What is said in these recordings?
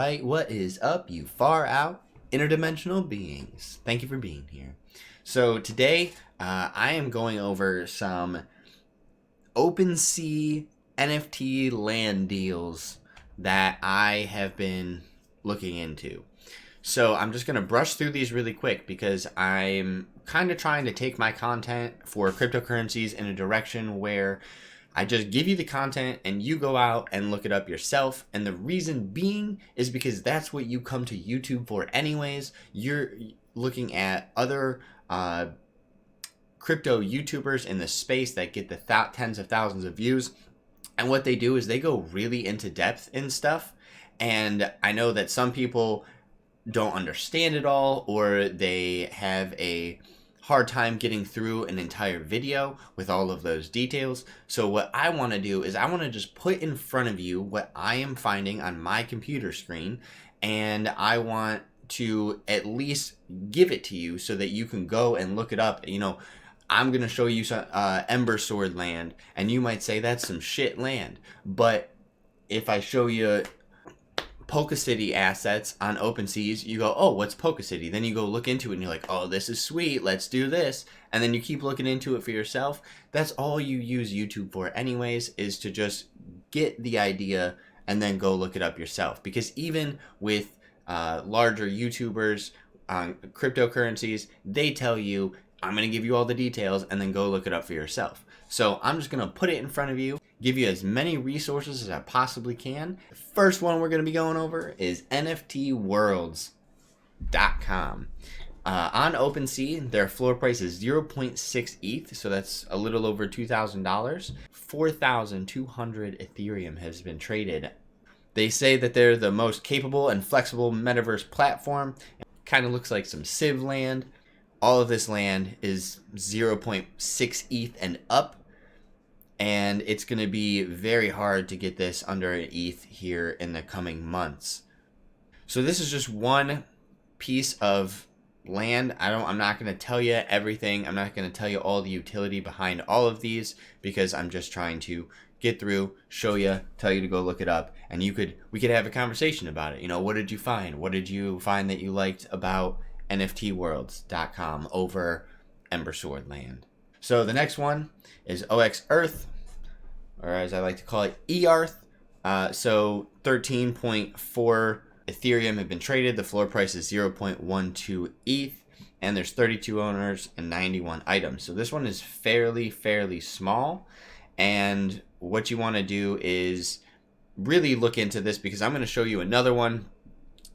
Alright, what is up, you far out interdimensional beings? Thank you for being here. So today, I am going over some OpenSea NFT land deals that I have been looking into. So I'm just going to brush through these really quick because I'm kind of trying to take my content for cryptocurrencies in a direction where I just give you the content and you go out and look it up yourself. And the reason being is because that's what you come to YouTube for anyways. You're looking at other crypto YouTubers in the space that get the tens of thousands of views. And what they do is they go really into depth in stuff. And I know that some people don't understand it all, or they have a hard time getting through an entire video with all of those details. So what I want to do is I want to just put in front of you what I am finding on my computer screen, and I want to at least give it to you so that you can go and look it up. You know, I'm going to show you some Ember Sword land, and you might say that's some shit land. But if I show you Polka City assets on OpenSeas, you go, oh, what's Polka City? Then you go look into it and you're like, oh, this is sweet, let's do this. And then you keep looking into it for yourself. That's all you use YouTube for anyways, is to just get the idea and then go look it up yourself. Because even with larger YouTubers on cryptocurrencies, they tell you, I'm going to give you all the details and then go look it up for yourself. So I'm just going to put it in front of you, give you as many resources as I possibly can. The first one we're going to be going over is NFTworlds.com. On OpenSea, their floor price is 0.6 ETH, so that's a little over $2,000. 4,200 Ethereum has been traded. They say that they're the most capable and flexible metaverse platform. It kind of looks like some Civ land. All of this land is 0.6 ETH and up, and it's going to be very hard to get this under an ETH here in the coming months. So this is just one piece of land. I'm not going to tell you everything. I'm not going to tell you all the utility behind all of these, because I'm just trying to get through, show you, tell you to go look it up, and we could have a conversation about it. You know, what did you find? What did you find that you liked about NFTworlds.com over Ember Sword land? So the next one is OX Earth, or as I like to call it, EARTH. So 13.4 Ethereum have been traded. The floor price is 0.12 ETH, and there's 32 owners and 91 items. So this one is fairly small, and what you want to do is really look into this, because I'm going to show you another one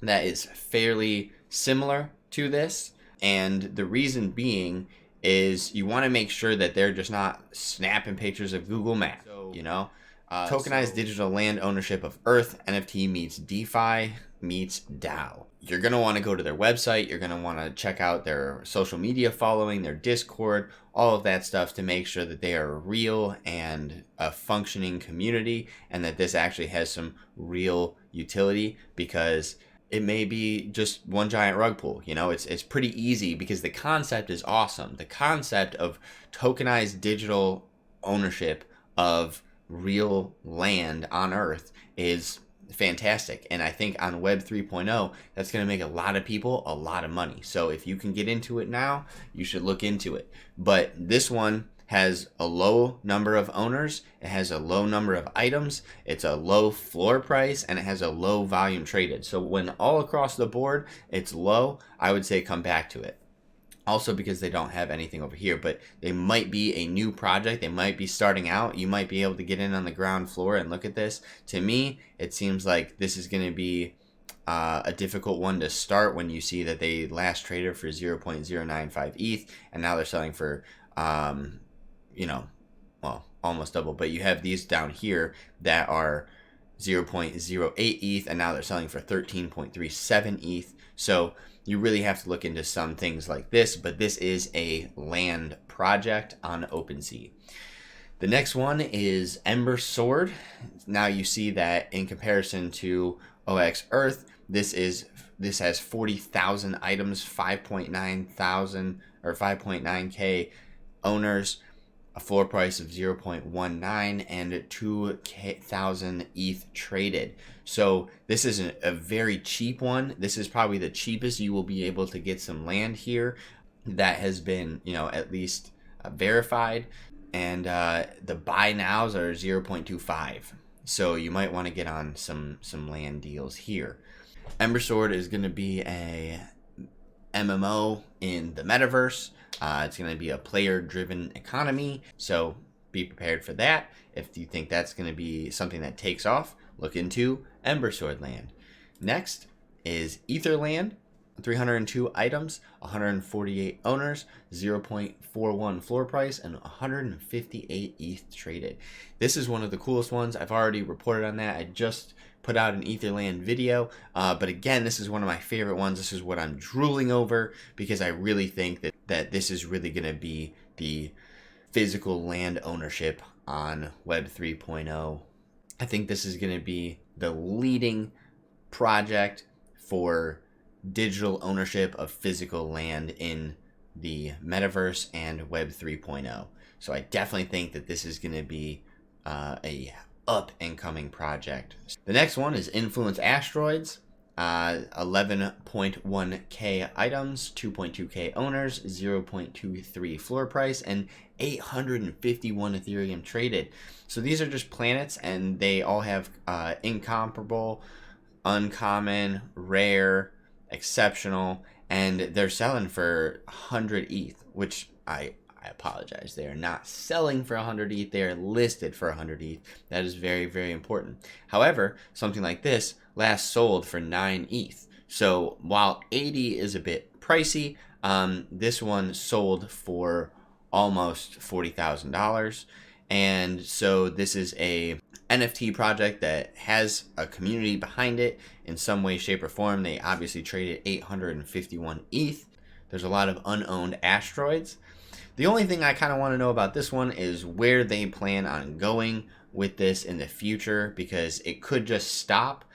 that is fairly similar to this, and the reason being is you want to make sure that they're just not snapping pictures of Google Maps. You know, tokenized digital land ownership of Earth, NFT meets DeFi meets DAO. You're going to want to go to their website. You're going to want to check out their social media following, their Discord, all of that stuff, to make sure that they are real and a functioning community, and that this actually has some real utility, because it may be just one giant rug pull. You know, it's pretty easy, because the concept is awesome. The concept of tokenized digital ownership of real land on Earth is fantastic. And I think on Web 3.0, that's going to make a lot of people a lot of money. So if you can get into it now, you should look into it. But this one has a low number of owners, it has a low number of items, it's a low floor price, and it has a low volume traded. So when all across the board it's low, I would say come back to it. Also, because they don't have anything over here, but they might be a new project, they might be starting out, you might be able to get in on the ground floor and look at this. To me, it seems like this is going to be a difficult one to start, when you see that they last traded for 0.095 ETH, and now they're selling for you know, well, almost double. But you have these down here that are 0.08 ETH, and now they're selling for 13.37 ETH. So you really have to look into some things like this, but this is a land project on OpenSea. The next one is Ember Sword. Now you see that in comparison to OX Earth, this has 40,000 items, 5.9 thousand or 5.9k owners. a floor price of 0.19 and 2,000 ETH traded. So this is a very cheap one. This is probably the cheapest you will be able to get some land here that has been, at least verified. And the buy nows are 0.25. So you might want to get on some land deals here. Ember Sword is going to be a MMO in the metaverse. It's going to be a player-driven economy, so be prepared for that. If you think that's going to be something that takes off, look into Ember Sword Land. Next is Etherland. 302 items, 148 owners, 0.41 floor price, and 158 ETH traded. This is one of the coolest ones. I've already reported on that. I just put out an Etherland video, but again, this is one of my favorite ones. This is what I'm drooling over because I really think that this is really going to be the physical land ownership on Web 3.0. I think this is going to be the leading project for digital ownership of physical land in the metaverse and Web 3.0. So I definitely think that this is going to be a up and coming project. The next one is Influence Asteroids. 11.1k items, 2.2k owners, 0.23 floor price, and 851 Ethereum traded. So these are just planets, and they all have incomparable, uncommon, rare, exceptional, and they're selling for 100 ETH, which I apologize. They are not selling for 100 ETH. They are listed for 100 ETH. That is very, very important. However, something like this last sold for 9 ETH. So while 80 is a bit pricey, this one sold for almost $40,000. And so this is a NFT project that has a community behind it in some way, shape, or form. They obviously traded 851 ETH. There's a lot of unowned asteroids. The only thing I kind of want to know about this one is where they plan on going with this in the future, because it could just stop,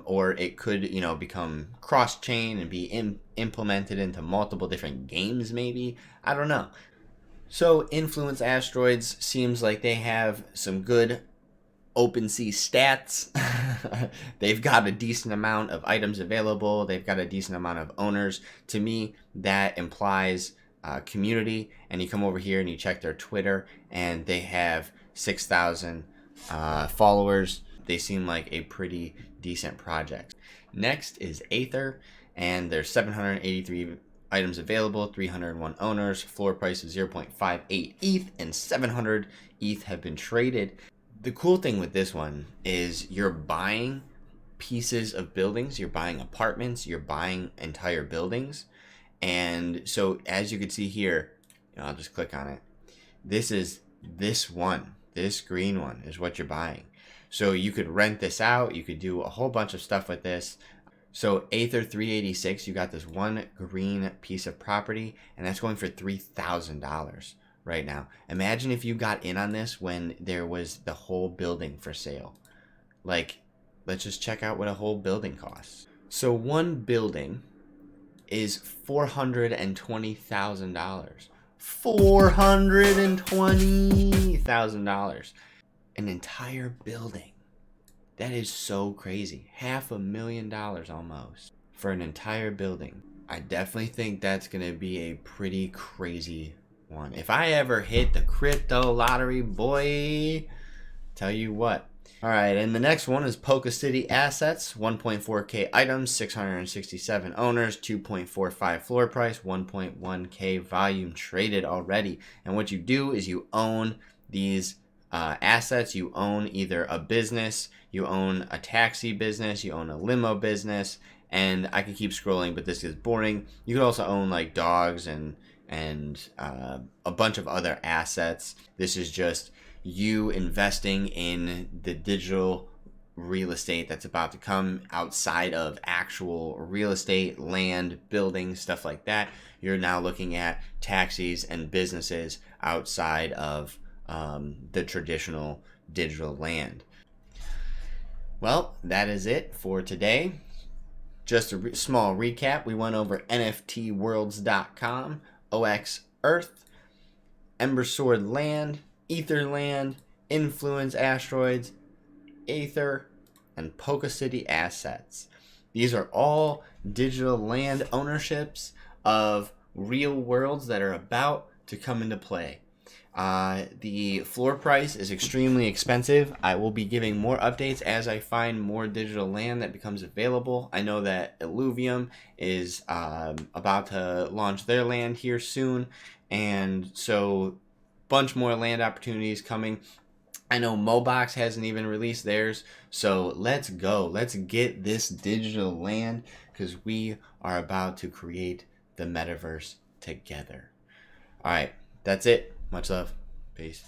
or it could, become cross-chain and be implemented into multiple different games maybe. I don't know. So Influence Asteroids seems like they have some good OpenSea stats. They've got a decent amount of items available. They've got a decent amount of owners. To me, that implies community. And you come over here and you check their Twitter, and they have 6,000 followers. They seem like a pretty decent project. Next is Aether, and there's 783 items available, 301 owners, floor price of 0.58 ETH, and 700 ETH have been traded. The cool thing with this one is you're buying pieces of buildings, you're buying apartments, you're buying entire buildings. And so as you can see here, I'll just click on it. This is this one, this green one is what you're buying. So you could rent this out. You could do a whole bunch of stuff with this. So Aether 386, you got this one green piece of property, and that's going for $3,000 right now. Imagine if you got in on this when there was the whole building for sale. Like, let's just check out what a whole building costs. So one building is $420,000. $420,000. An entire building. That is so crazy. $500,000 almost for an entire building. I definitely think that's going to be a pretty crazy one. If I ever hit the crypto lottery, boy, tell you what. All right, and the next one is Polka City Assets. 1.4k items, 667 owners, 2.45 floor price, 1.1k volume traded already. And what you do is you own these assets. You own either a business, you own a taxi business, you own a limo business, and I can keep scrolling, but this is boring. You could also own like dogs and a bunch of other assets. This is just you investing in the digital real estate that's about to come outside of actual real estate, land, buildings, stuff like that. You're now looking at taxis and businesses outside of the traditional digital land. Well, that is it for today. Just a small recap. We went over NFTworlds.com, OX Earth, Ember Sword Land, Ether Land, Influence Asteroids, Aether, and Poca City Assets. These are all digital land ownerships of real worlds that are about to come into play. The floor price is extremely expensive. I will be giving more updates as I find more digital land that becomes available. I know that Illuvium is about to launch their land here soon, and so bunch more land opportunities coming. I know Mobox hasn't even released theirs, so let's go. Let's get this digital land because we are about to create the metaverse together. All right, that's it. Much love. Peace.